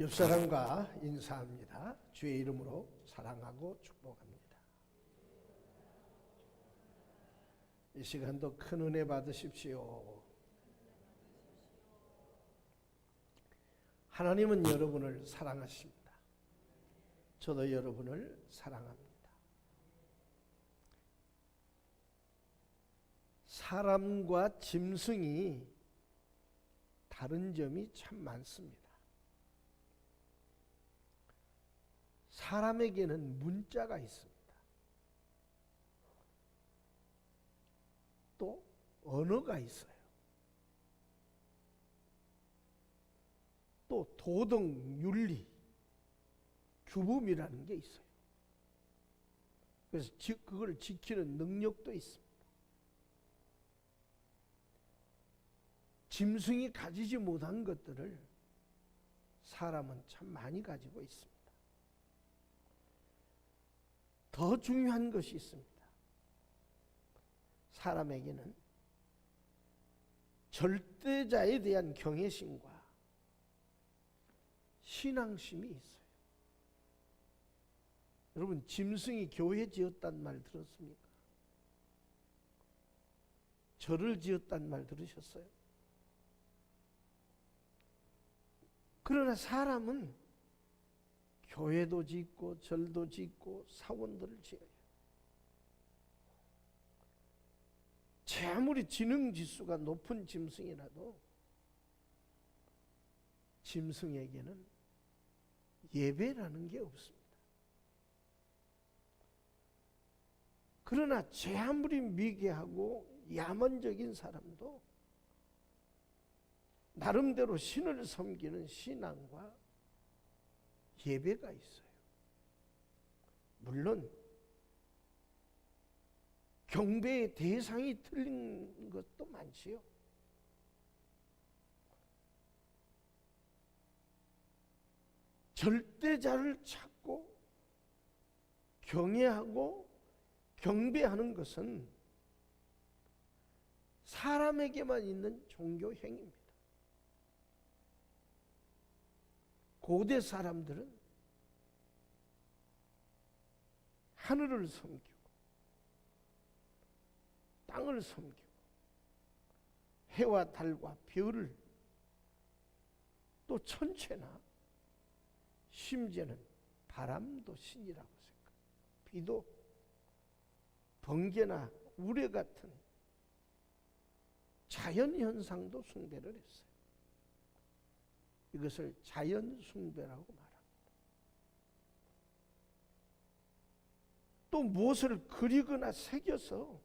옆 사람과 인사합니다. 주의 이름으로 사랑하고 축복합니다. 이 시간도 큰 은혜 받으십시오. 하나님은 여러분을 사랑하십니다. 저도 여러분을 사랑합니다. 사람과 짐승이 다른 점이 참 많습니다. 사람에게는 문자가 있습니다. 또 언어가 있어요. 또 도덕, 윤리, 규범이라는 게 있어요. 그래서 그걸 지키는 능력도 있습니다. 짐승이 가지지 못한 것들을 사람은 참 많이 가지고 있습니다. 더 중요한 것이 있습니다. 사람에게는 절대자에 대한 경외심과 신앙심이 있어요. 여러분, 짐승이 교회 지었단 말 들었습니까? 절을 지었단 말 들으셨어요? 그러나 사람은 교회도 짓고 절도 짓고 사원들을 지어요. 제 아무리 지능지수가 높은 짐승이라도 짐승에게는 예배라는 게 없습니다. 그러나 제 아무리 미개하고 야만적인 사람도 나름대로 신을 섬기는 신앙과 예배가 있어요. 물론 경배의 대상이 틀린 것도 많지요. 절대자를 찾고 경외하고 경배하는 것은 사람에게만 있는 종교 행위입니다. 고대 사람들은 하늘을 섬기고 땅을 섬기고 해와 달과 별을 또 천체나 심지어는 바람도 신이라고 생각합니다. 비도 번개나 우레 같은 자연현상도 숭배를 했어요. 이것을 자연숭배라고 말합니다. 또 무엇을 그리거나 새겨서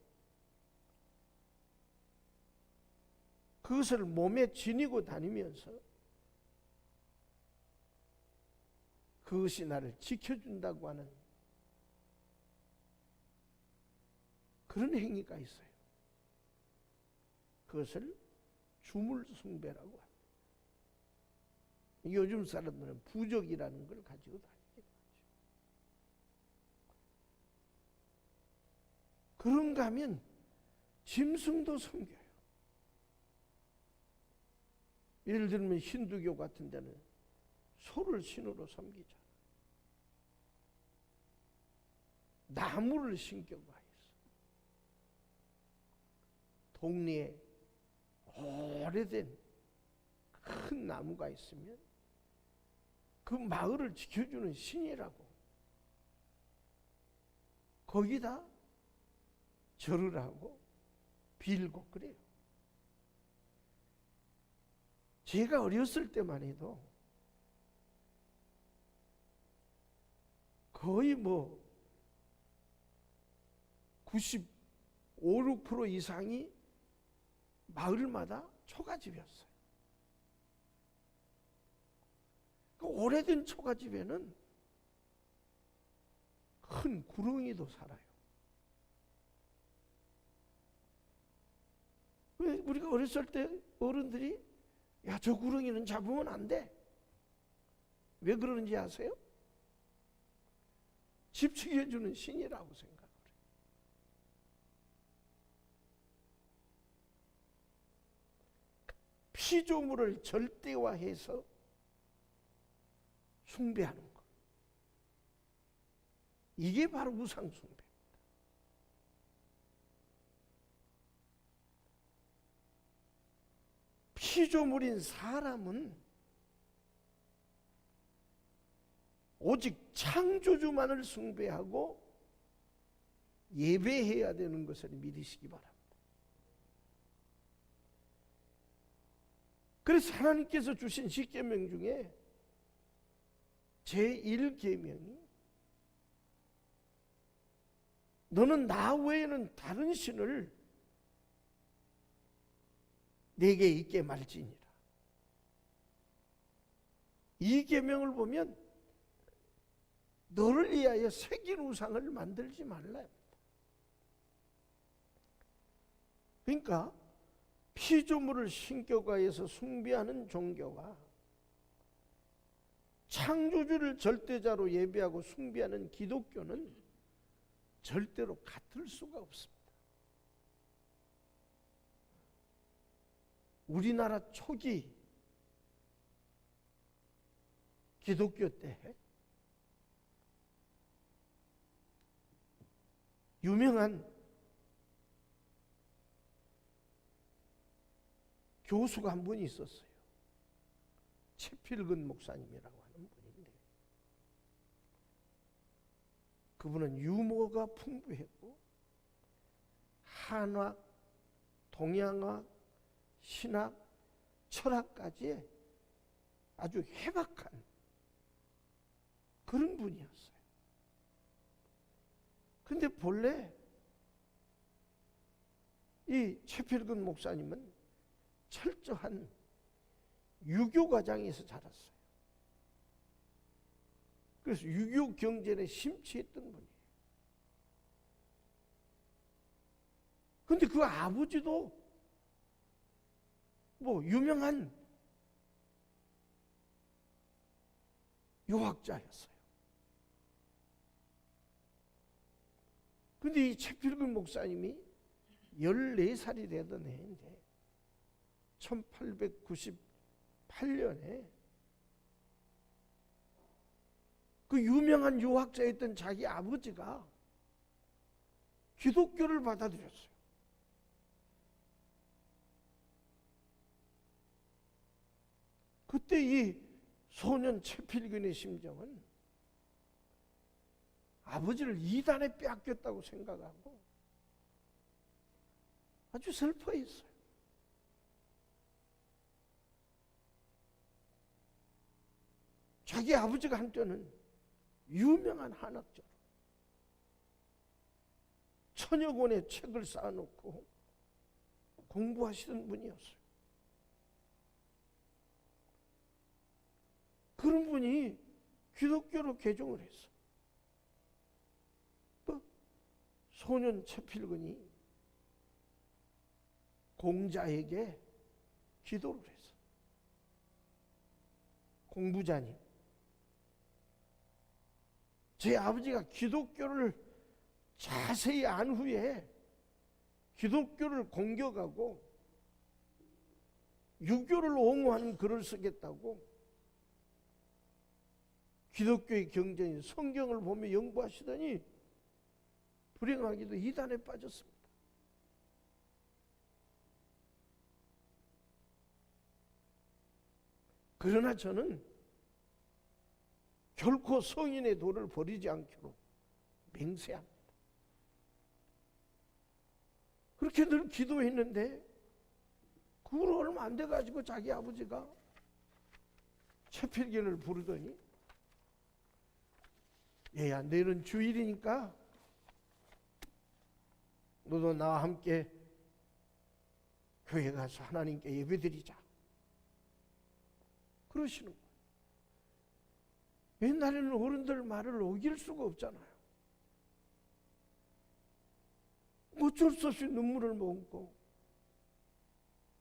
그것을 몸에 지니고 다니면서 그것이 나를 지켜준다고 하는 그런 행위가 있어요. 그것을 주물숭배라고 합니다. 요즘 사람들은 부적이라는 걸 가지고 다니기도 하죠. 그런가 하면 짐승도 섬겨요. 예를 들면 힌두교 같은 데는 소를 신으로 섬기잖아요. 나무를 신경하여서 동네에 오래된 큰 나무가 있으면 그 마을을 지켜주는 신이라고 거기다 절을 하고 빌고 그래요. 제가 어렸을 때만 해도 거의 95, 6% 이상이 마을마다 초가집이었어요. 그 오래된 초가집에는 큰 구렁이도 살아요. 왜 우리가 어렸을 때 어른들이 야, 저 구렁이는 잡으면 안 돼. 왜 그러는지 아세요? 집 지켜주는 신이라고 생각을 해요. 피조물을 절대화해서 숭배하는 것. 이게 바로 우상 숭배. 피조물인 사람은 오직 창조주만을 숭배하고 예배해야 되는 것을 믿으시기 바랍니다. 그래서 하나님께서 주신 십계명 중에 제1계명이 너는 나 외에는 다른 신을 내게 있게 말지니라. 이 계명을 보면 너를 위하여 새긴 우상을 만들지 말라. 그러니까 피조물을 신격화해서 숭배하는 종교와 창조주를 절대자로 예배하고 숭배하는 기독교는 절대로 같을 수가 없습니다. 우리나라 초기 기독교 때 유명한 교수가 한 분이 있었어요. 채필근 목사님이라고 하는 분인데, 그분은 유머가 풍부했고 한학, 동양학, 신학, 철학까지 아주 해박한 그런 분이었어요. 근데 본래 이 채필근 목사님은 철저한 유교 과정에서 자랐어요. 그래서 유교 경전에 심취했던 분이에요. 근데 그 아버지도 뭐 유명한 유학자였어요. 근데 이 채필근 목사님이 14살이 되던 해인데 1898년에 그 유명한 유학자였던 자기 아버지가 기독교를 받아들였어요. 그때 이 소년 채필근의 심정은 아버지를 이단에 빼앗겼다고 생각하고 아주 슬퍼했어요. 자기 아버지가 한때는 유명한 한학자로 천여 권의 책을 쌓아놓고 공부하시던 분이었어요. 그런 분이 기독교로 개종을 했어. 또 소년 채필근이 공자에게 기도를 했어. 공부자님, 제 아버지가 기독교를 자세히 안 후에 기독교를 공격하고 유교를 옹호하는 글을 쓰겠다고 기독교의 경전인 성경을 보며 연구하시더니 불행하게도 이단에 빠졌습니다. 그러나 저는 결코 성인의 도를 버리지 않기로 맹세합니다. 그렇게 늘 기도했는데 그 후로 얼마 안 돼가지고 자기 아버지가 채필견을 부르더니 얘야, 내일은 주일이니까 너도 나와 함께 교회 가서 하나님께 예배드리자. 그러시는 거예요. 옛날에는 어른들 말을 어길 수가 없잖아요. 어쩔 수 없이 눈물을 머금고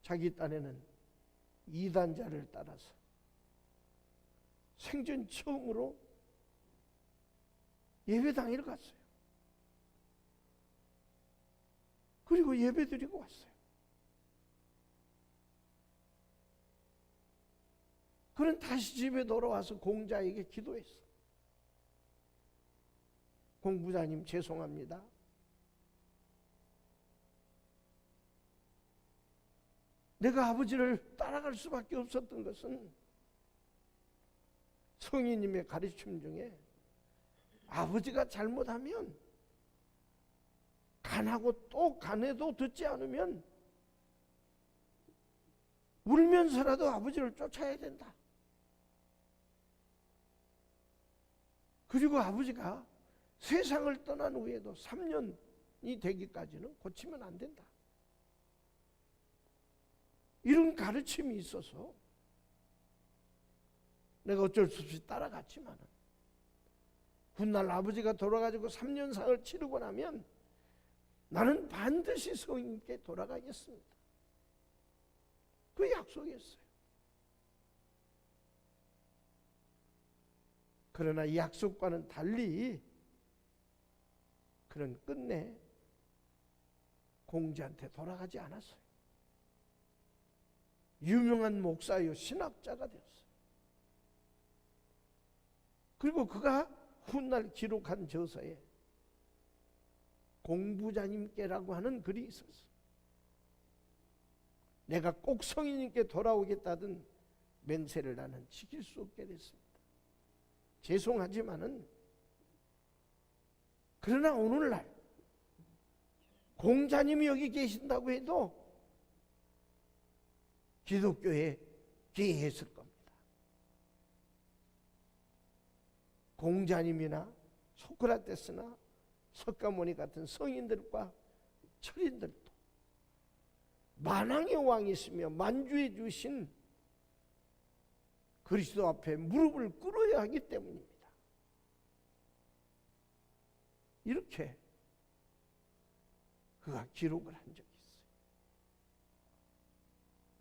자기 딴에는 이단자를 따라서 생전 처음으로 예배당에 갔어요. 그리고 예배드리고 왔어요. 그는 다시 집에 돌아와서 공자에게 기도했어. 공부자님 죄송합니다. 내가 아버지를 따라갈 수밖에 없었던 것은 성인님의 가르침 중에 아버지가 잘못하면 간하고 또 간해도 듣지 않으면 울면서라도 아버지를 쫓아야 된다. 그리고 아버지가 세상을 떠난 후에도 3년이 되기까지는 고치면 안 된다. 이런 가르침이 있어서 내가 어쩔 수 없이 따라갔지만 훗날 아버지가 돌아가지고 3년상을 치르고 나면 나는 반드시 성인께 돌아가겠습니다. 그 약속이었어요. 그러나 이 약속과는 달리 그는 끝내 공자한테 돌아가지 않았어요. 유명한 목사요 신학자가 되었어요. 그리고 그가 훗날 기록한 저서에 공부자님께라고 하는 글이 있었어요. 내가 꼭 성인님께 돌아오겠다던 맹세를 나는 지킬 수 없게 됐습니다. 죄송하지만은 그러나 오늘날 공자님이 여기 계신다고 해도 기독교에 기이했을 겁니다. 공자님이나 소크라테스나 석가모니 같은 성인들과 철인들도 만왕의 왕이시며 만주해 주신 그리스도 앞에 무릎을 꿇어야 하기 때문입니다. 이렇게 그가 기록을 한 적이 있어요.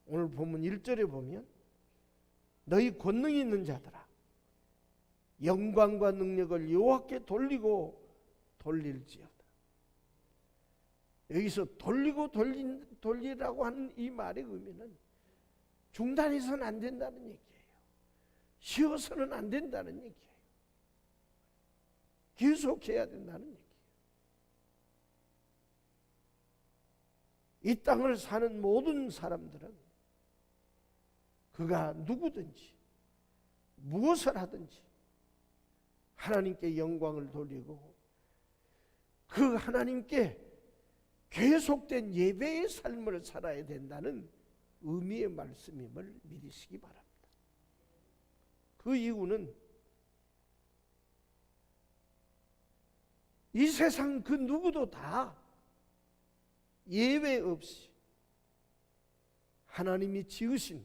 오늘 본문 1절에 보면 너희 권능 있는 자들아 영광과 능력을 여호와께 돌리고 돌릴지어다. 여기서 돌리고 돌리라고 하는 이 말의 의미는 중단해서는 안 된다는 얘기예요. 쉬어서는 안 된다는 얘기예요. 계속해야 된다는 얘기예요. 이 땅을 사는 모든 사람들은 그가 누구든지 무엇을 하든지 하나님께 영광을 돌리고 그 하나님께 계속된 예배의 삶을 살아야 된다는 의미의 말씀임을 믿으시기 바랍니다. 그 이유는 이 세상 그 누구도 다 예외 없이 하나님이 지으신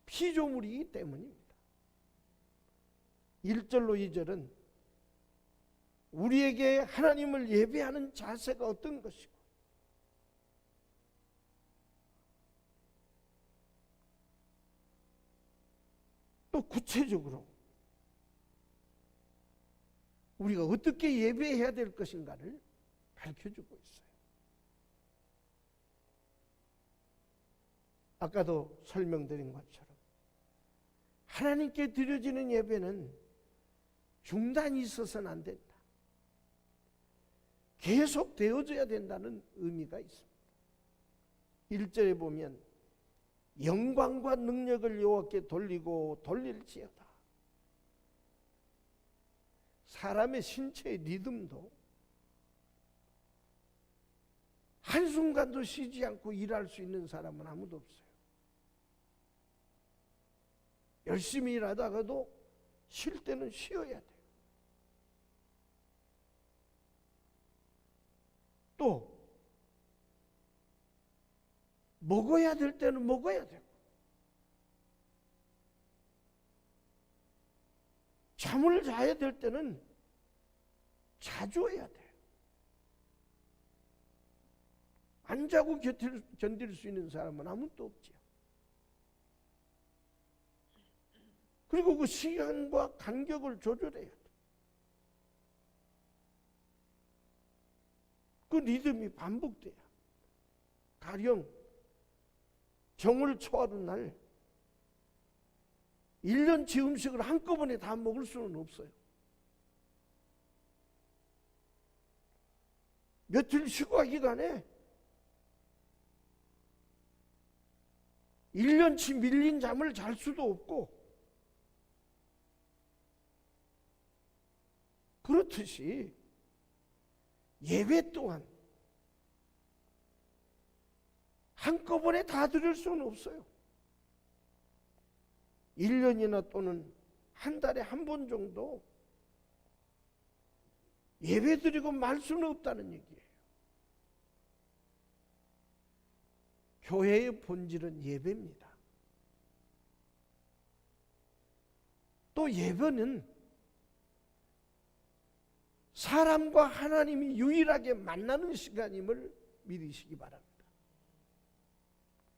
피조물이기 때문입니다. 1절로 2절은 우리에게 하나님을 예배하는 자세가 어떤 것이고 또 구체적으로 우리가 어떻게 예배해야 될 것인가를 밝혀주고 있어요. 아까도 설명드린 것처럼 하나님께 드려지는 예배는 중단이 있어서는 안 된다. 계속 되어져야 된다는 의미가 있습니다. 1절에 보면 영광과 능력을 여호와께 돌리고 돌릴지어다. 사람의 신체의 리듬도 한순간도 쉬지 않고 일할 수 있는 사람은 아무도 없어요. 열심히 일하다가도 쉴 때는 쉬어야 돼요. 또 먹어야 될 때는 먹어야 되고 잠을 자야 될 때는 자줘야 돼요. 안 자고 견딜 수 있는 사람은 아무도 없지요. 그리고 그 시간과 간격을 조절해야 돼요. 그 리듬이 반복돼요. 가령 정월 초하루 날 1년치 음식을 한꺼번에 다 먹을 수는 없어요. 며칠 휴가 기간에 1년치 밀린 잠을 잘 수도 없고, 그렇듯이 예배 또한 한꺼번에 다 드릴 수는 없어요. 1년이나 또는 한 달에 한 번 정도 예배 드리고 말 수는 없다는 얘기예요. 교회의 본질은 예배입니다. 또 예배는 사람과 하나님이 유일하게 만나는 시간임을 믿으시기 바랍니다.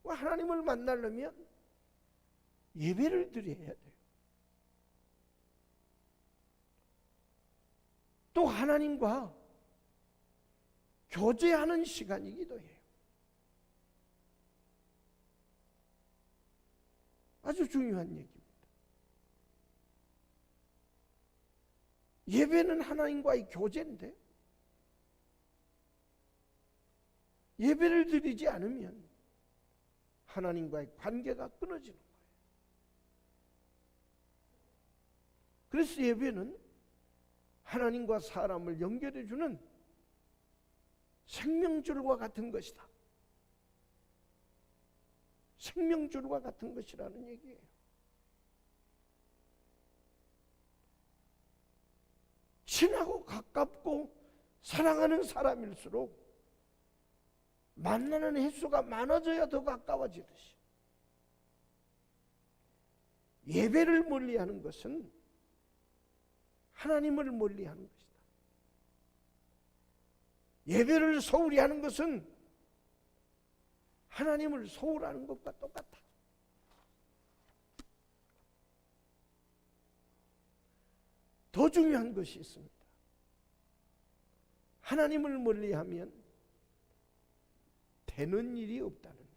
하나님을 만나려면 예배를 드려야 돼요. 또 하나님과 교제하는 시간이기도 해요. 아주 중요한 얘기입니다. 예배는 하나님과의 교제인데, 예배를 드리지 않으면 하나님과의 관계가 끊어지는 거예요. 그래서 예배는 하나님과 사람을 연결해주는 생명줄과 같은 것이다. 생명줄과 같은 것이라는 얘기예요. 친하고 가깝고 사랑하는 사람일수록 만나는 횟수가 많아져야 더 가까워지듯이, 예배를 멀리하는 것은 하나님을 멀리하는 것이다. 예배를 소홀히 하는 것은 하나님을 소홀하는 것과 똑같다. 더 중요한 것이 있습니다. 하나님을 멀리하면 되는 일이 없다는 얘기예요.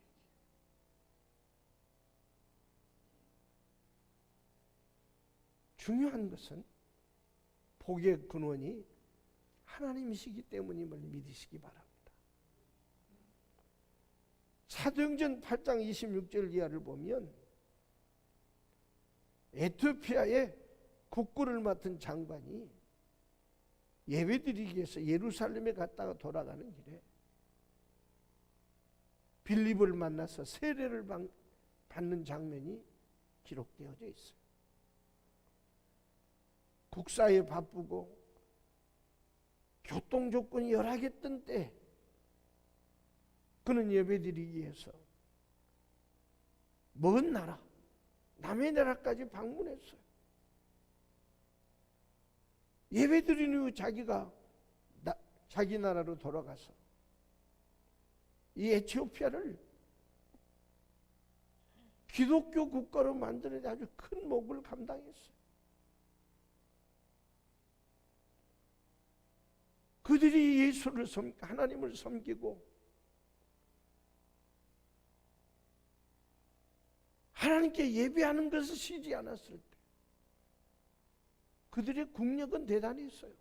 중요한 것은 복의 근원이 하나님이시기 때문임을 믿으시기 바랍니다. 사도행전 8장 26절 이하를 보면 에티오피아의 국구를 맡은 장관이 예배드리기 위해서 예루살렘에 갔다가 돌아가는 길에 빌립을 만나서 세례를 받는 장면이 기록되어져 있어요. 국사에 바쁘고 교통 조건이 열악했던 때 그는 예배드리기 위해서 먼 나라, 남의 나라까지 방문했어요. 예배드린 후 자기가 자기 나라로 돌아가서 이 에티오피아를 기독교 국가로 만드는 데 아주 큰 몫을 감당했어요. 그들이 예수를 하나님을 섬기고 하나님께 예배하는 것을 쉬지 않았을 때 그들의 국력은 대단히 있어요.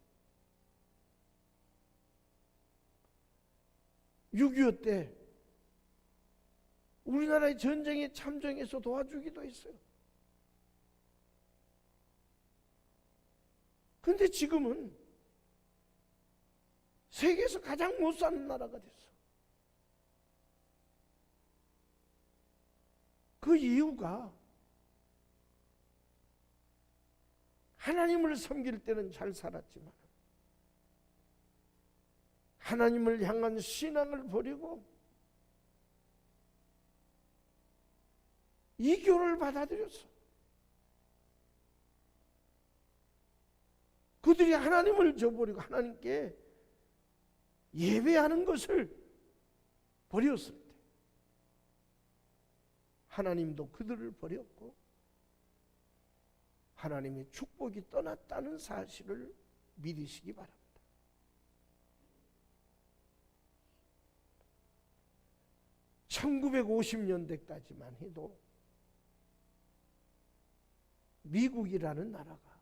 6.25 때 우리나라의 전쟁에 참전해서 도와주기도 했어요. 그런데 지금은 세계에서 가장 못 사는 나라가 됐어. 그 이유가 하나님을 섬길 때는 잘 살았지만 하나님을 향한 신앙을 버리고 이교를 받아들였어. 그들이 하나님을 저버리고 하나님께 예배하는 것을 버렸을 때 하나님도 그들을 버렸고 하나님의 축복이 떠났다는 사실을 믿으시기 바랍니다. (1950년대까지만) 해도 미국이라는 나라가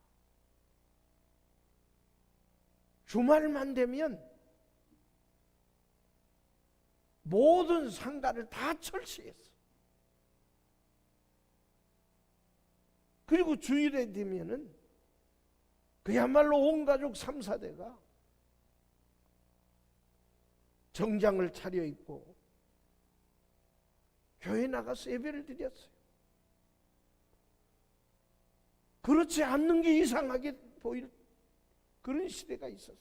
주말만 되면 모든 상가를 다 철시했어. 그리고 주일에 되면은 그야말로 온 가족 3, 4대가 정장을 차려입고 교회 나가서 예배를 드렸어요. 그렇지 않는 게 이상하게 보일 그런 시대가 있었어요.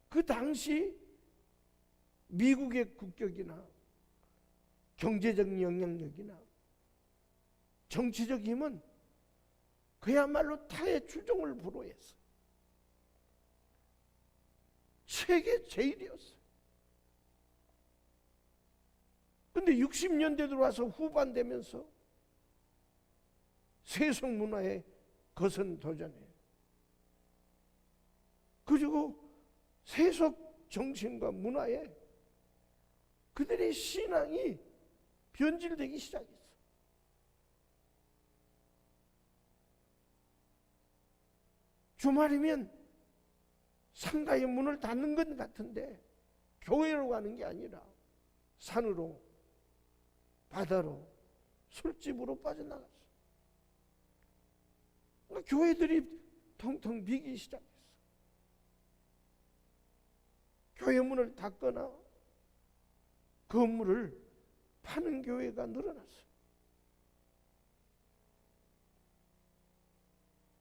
그 당시 미국의 국격이나 경제적 영향력이나 정치적 힘은 그야말로 타의 주종을 불허했어요. 세계 제일이었어요. 근데 60년대 들어와서 후반 되면서 세속 문화에 거선 도전해요. 그리고 세속 정신과 문화에 그들의 신앙이 변질되기 시작했어. 주말이면 상가의 문을 닫는 것 같은데 교회로 가는 게 아니라 산으로, 바다로, 술집으로 빠져나갔어. 그러니까 교회들이 텅텅 비기 시작했어. 교회 문을 닫거나 건물을 파는 교회가 늘어났어.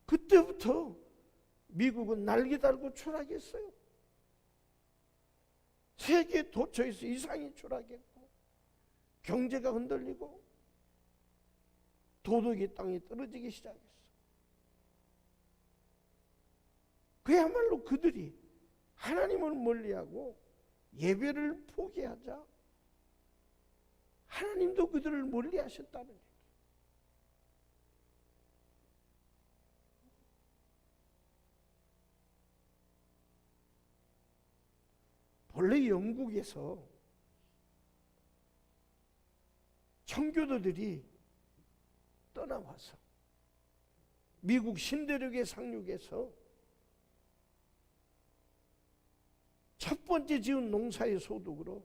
그때부터 미국은 날개 달고 추락했어요. 세계 도처에서 이상이 추락했고 경제가 흔들리고 도덕의 땅에 떨어지기 시작했어. 그야말로 그들이 하나님을 멀리하고 예배를 포기하자 하나님도 그들을 멀리하셨다는 얘기. 원래 영국에서 청교도들이 떠나와서 미국 신대륙의 상륙에서 첫 번째 지은 농사의 소득으로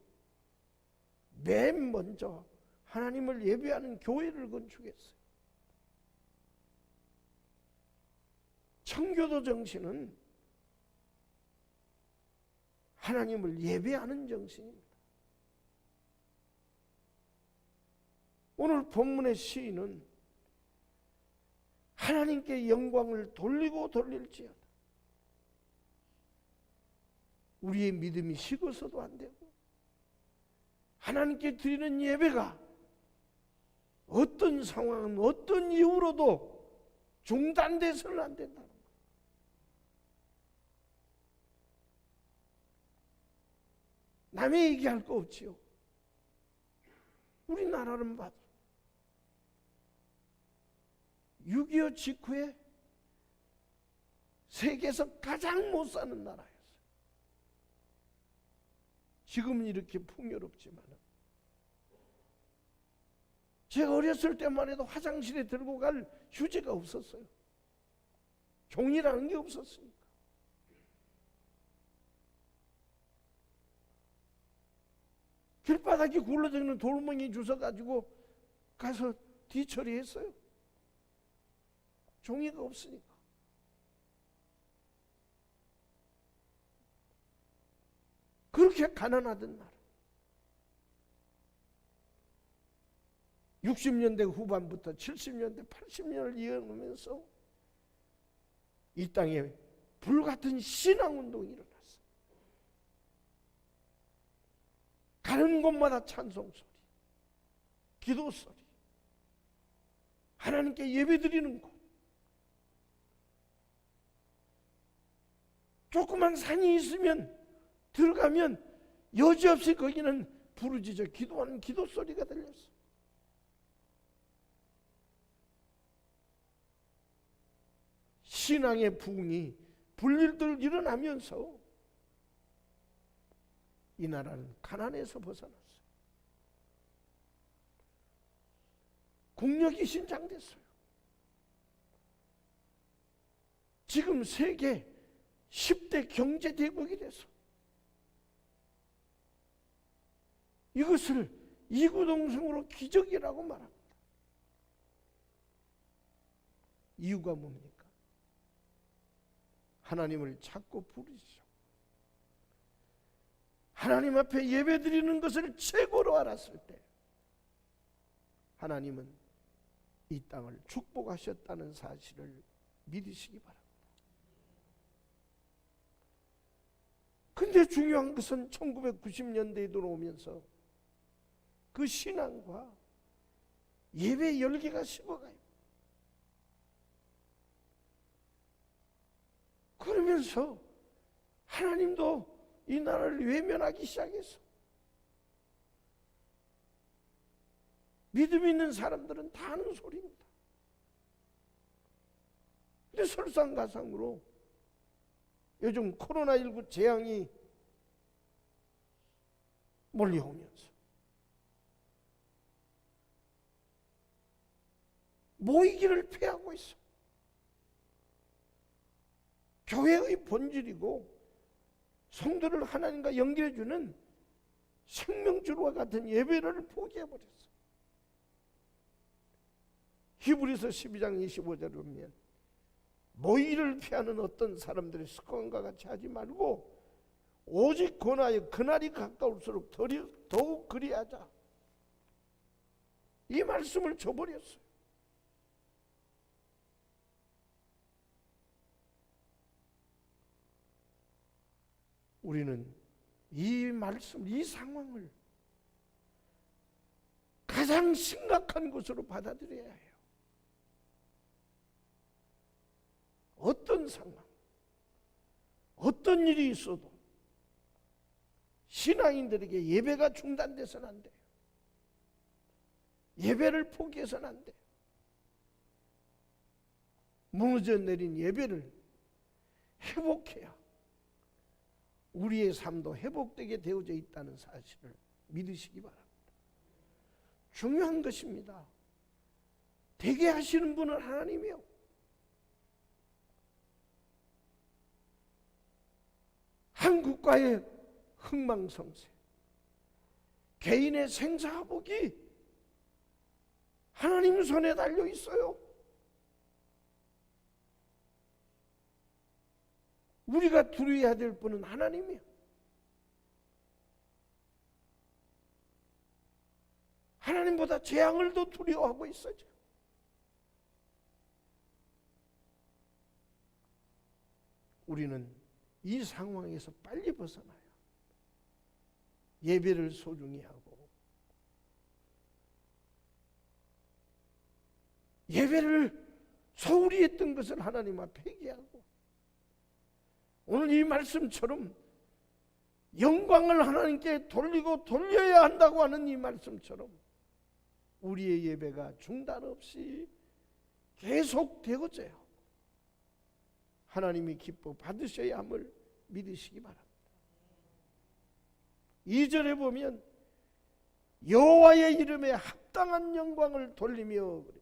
맨 먼저 하나님을 예배하는 교회를 건축했어요. 청교도 정신은 하나님을 예배하는 정신입니다. 오늘 본문의 시인은 하나님께 영광을 돌리고 돌릴지어다. 우리의 믿음이 식어서도 안 되고 하나님께 드리는 예배가 어떤 상황, 어떤 이유로도 중단돼서는 안 된다는 거예요. 남의 얘기할 거 없지요. 우리나라는 봐도 6.25 직후에 세계에서 가장 못 사는 나라였어요. 지금은 이렇게 풍요롭지만 제가 어렸을 때만 해도 화장실에 들고 갈 휴지가 없었어요. 종이라는 게 없었으니까. 길바닥에 굴러다니는 돌멩이 주워가지고 가서 뒤처리했어요. 종이가 없으니까. 그렇게 가난하던 나라. 60년대 후반부터 70년대, 80년을 이어오면서 이 땅에 불같은 신앙운동이 일어났어. 가는 곳마다 찬송 소리, 기도 소리, 하나님께 예배드리는 곳. 조그만 산이 있으면 들어가면 여지없이 거기는 부르짖어 기도하는 기도 소리가 들렸어. 신앙의 부흥이 불일들 일어나면서 이 나라는 가난에서 벗어났어요. 국력이 신장됐어요. 지금 세계 10대 경제대국이 돼서 이것을 이구동성으로 기적이라고 말합니다. 이유가 뭡니까? 하나님을 찾고 부르시죠. 하나님 앞에 예배드리는 것을 최고로 알았을 때 하나님은 이 땅을 축복하셨다는 사실을 믿으시기 바랍니다. 근데 중요한 것은 1990년대에 들어오면서 그 신앙과 예배 열기가 식어가요. 그러면서 하나님도 이 나라를 외면하기 시작했어. 믿음 있는 사람들은 다 하는 소리입니다. 근데 설상가상으로 요즘 코로나19 재앙이 몰려오면서 모이기를 피하고 있어. 교회의 본질이고 성도를 하나님과 연결해주는 생명줄과 같은 예배를 포기해버렸어. 히브리서 12장 25절을 보면 모이를 피하는 어떤 사람들의 습관과 같이 하지 말고 오직 권하여 그날이 가까울수록 더욱 그리하자. 이 말씀을 줘버렸어요. 우리는 이 말씀, 이 상황을 가장 심각한 것으로 받아들여야 해요. 어떤 상황, 어떤 일이 있어도 신앙인들에게 예배가 중단돼서는 안 돼요. 예배를 포기해서는 안 돼요. 무너져 내린 예배를 회복해야 우리의 삶도 회복되게 되어져 있다는 사실을 믿으시기 바랍니다. 중요한 것입니다. 되게 하시는 분은 하나님이요. 한국과의 흥망성쇠, 개인의 생사화복이 하나님 손에 달려 있어요. 우리가 두려워해야 될 분은 하나님이에요. 하나님보다 재앙을 더 두려워하고 있어요. 우리는 이 상황에서 빨리 벗어나야 예배를 소중히 하고 예배를 소홀히 했던 것을 하나님 앞에 회개하고 오늘 이 말씀처럼 영광을 하나님께 돌리고 돌려야 한다고 하는 이 말씀처럼 우리의 예배가 중단 없이 계속 되어져야 하고 하나님이 기뻐 받으셔야 함을 믿으시기 바랍니다. 2절에 보면 여호와의 이름에 합당한 영광을 돌리며 그래요.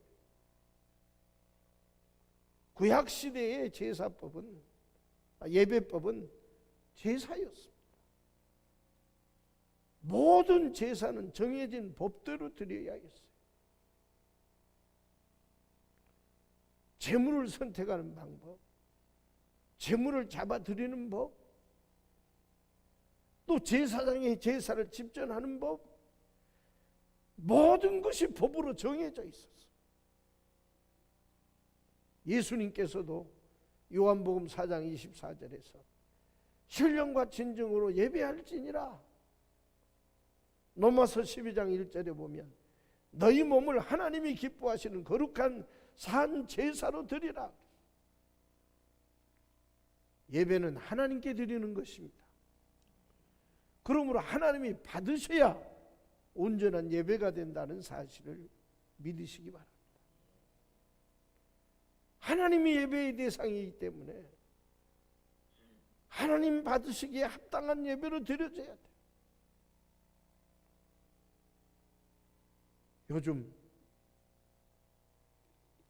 구약시대의 제사법은 예배법은 제사였습니다. 모든 제사는 정해진 법대로 드려야 했어요. 제물을 선택하는 방법, 제물을 잡아드리는 법, 또 제사장이 제사를 집전하는 법, 모든 것이 법으로 정해져 있었어요. 예수님께서도 요한복음 4장 24절에서 신령과 진정으로 예배할지니라. 로마서 12장 1절에 보면 너희 몸을 하나님이 기뻐하시는 거룩한 산 제사로 드리라. 예배는 하나님께 드리는 것입니다. 그러므로 하나님이 받으셔야 온전한 예배가 된다는 사실을 믿으시기 바랍니다. 하나님이 예배의 대상이기 때문에 하나님 받으시기에 합당한 예배로 드려져야 돼요. 요즘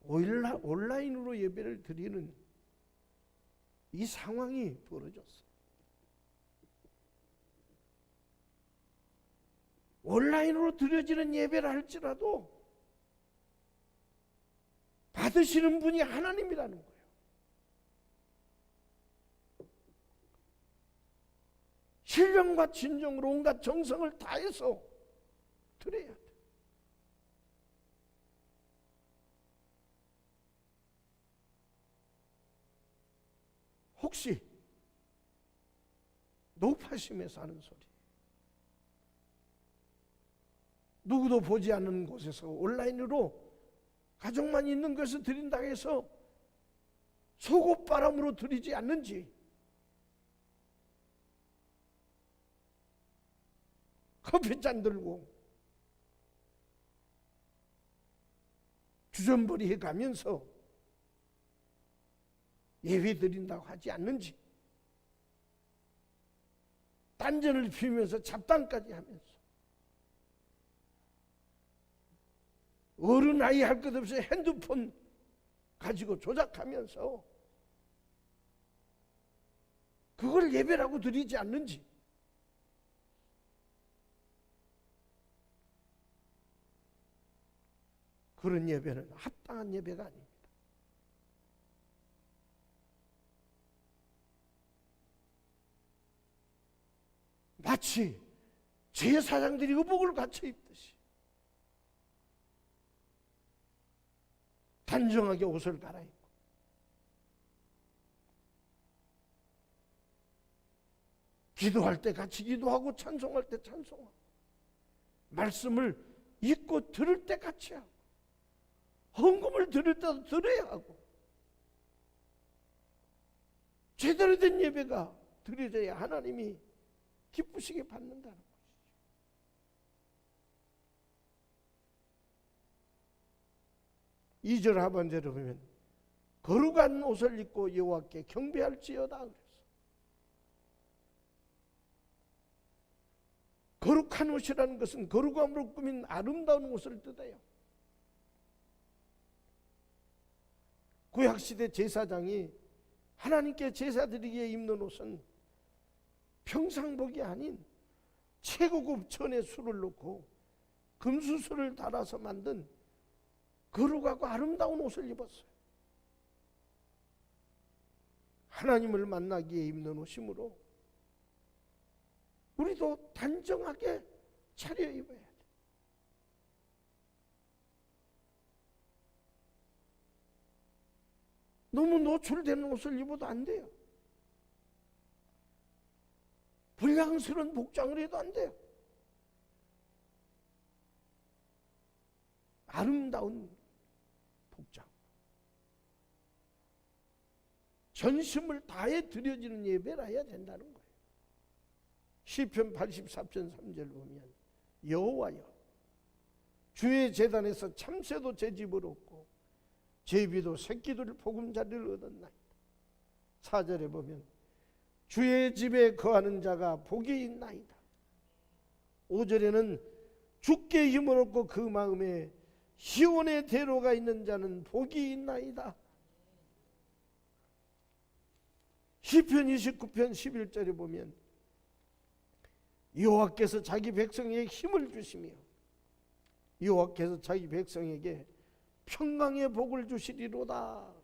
온라인으로 예배를 드리는 이 상황이 벌어졌어요. 온라인으로 드려지는 예배를 할지라도 받으시는 분이 하나님이라는 거예요. 신령과 진정으로 온갖 정성을 다해서 드려야 돼요. 혹시 높아심에서 하는 소리, 누구도 보지 않는 곳에서 온라인으로 가족만 있는 것을 드린다고 해서 속옷바람으로 드리지 않는지, 커피잔 들고 주전부리 해가면서 예배 드린다고 하지 않는지, 딴전을 피우면서 잡담까지 하면서 어른 아이 할 것 없이 핸드폰 가지고 조작하면서 그걸 예배라고 드리지 않는지, 그런 예배는 합당한 예배가 아닙니다. 마치 제사장들이 의복을 갖춰 입듯이 단정하게 옷을 갈아입고 기도할 때 같이 기도하고 찬송할 때 찬송하고 말씀을 읽고 들을 때 같이 하고 헌금을 드릴 때도 드려야 하고 제대로 된 예배가 드려져야 하나님이 기쁘시게 받는다는 것이죠. 2절 하반절에 보면 거룩한 옷을 입고 여호와께 경배할지어다 그랬어. 거룩한 옷이라는 것은 거룩함으로 꾸민 아름다운 옷을 뜻해요. 구약시대 제사장이 하나님께 제사드리기에 입는 옷은 평상복이 아닌 최고급 천의 술을 넣고 금수술을 달아서 만든 거룩하고 아름다운 옷을 입었어요. 하나님을 만나기에 입는 옷이므로 우리도 단정하게 차려입어야 돼. 너무 노출되는 옷을 입어도 안 돼요. 불량스러운 복장을 해도 안 돼요. 아름다운 복장, 전심을 다해 드려지는 예배라 해야 된다는 거예요. 시편 84편 3절 보면 여호와여 주의 제단에서 참새도 제 집을 얻고 제비도 새끼들 보금자리를 얻었나이다. 4절에 보면 주의 집에 거하는 자가 복이 있나이다. 5절에는 주께 힘을 얻고 그 마음에 시온의 대로가 있는 자는 복이 있나이다. 시편 29편 11절에 보면 여호와께서 자기 백성에게 힘을 주시며 여호와께서 자기 백성에게 평강의 복을 주시리로다.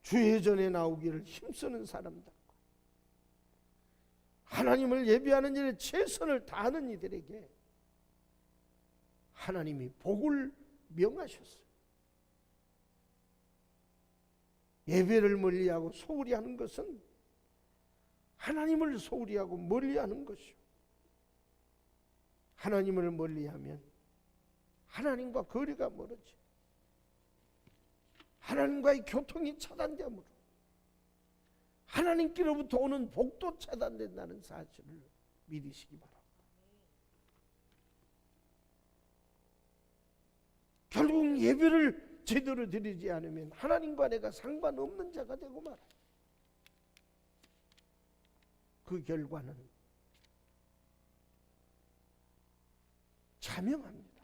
주의 전에 나오기를 힘쓰는 사람들, 하나님을 예배하는 일에 최선을 다하는 이들에게 하나님이 복을 명하셨어요. 예배를 멀리하고 소홀히 하는 것은 하나님을 소홀히 하고 멀리하는 것이요, 하나님을 멀리하면 하나님과 거리가 멀어지, 하나님과의 교통이 차단되므로 하나님께로부터 오는 복도 차단된다는 사실을 믿으시기 바랍니다. 결국 예배를 제대로 드리지 않으면 하나님과 내가 상관없는 자가 되고 말아요. 그 결과는 사명합니다.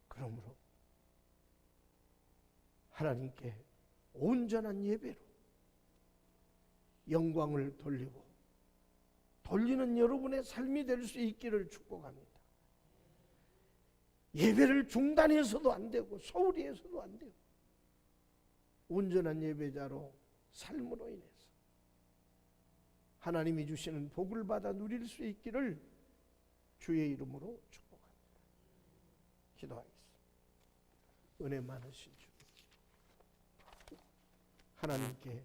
그러므로 하나님께 온전한 예배로 영광을 돌리고 돌리는 여러분의 삶이 될 수 있기를 축복합니다. 예배를 중단해서도 안 되고 소홀히 해서도 안 되고 온전한 예배자로 삶으로 인해서 하나님이 주시는 복을 받아 누릴 수 있기를 주의 이름으로 축복합니다. 기도하겠습니다. 은혜 많으신 주 하나님께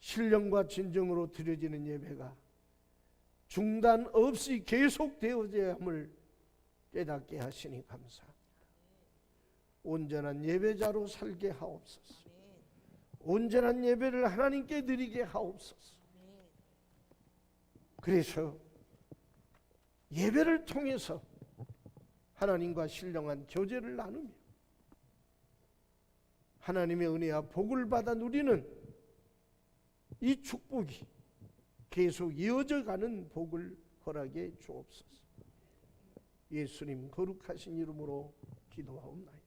신령과 진정으로 드려지는 예배가 중단 없이 계속되어져야 함을 깨닫게 하시니 감사합니다. 온전한 예배자로 살게 하옵소서. 온전한 예배를 하나님께 드리게 하옵소서. 그래서 예배를 통해서 하나님과 신령한 교제를 나누며 하나님의 은혜와 복을 받아 누리는 이 축복이 계속 이어져 가는 복을 허락해 주옵소서. 예수님 거룩하신 이름으로 기도하옵나이다.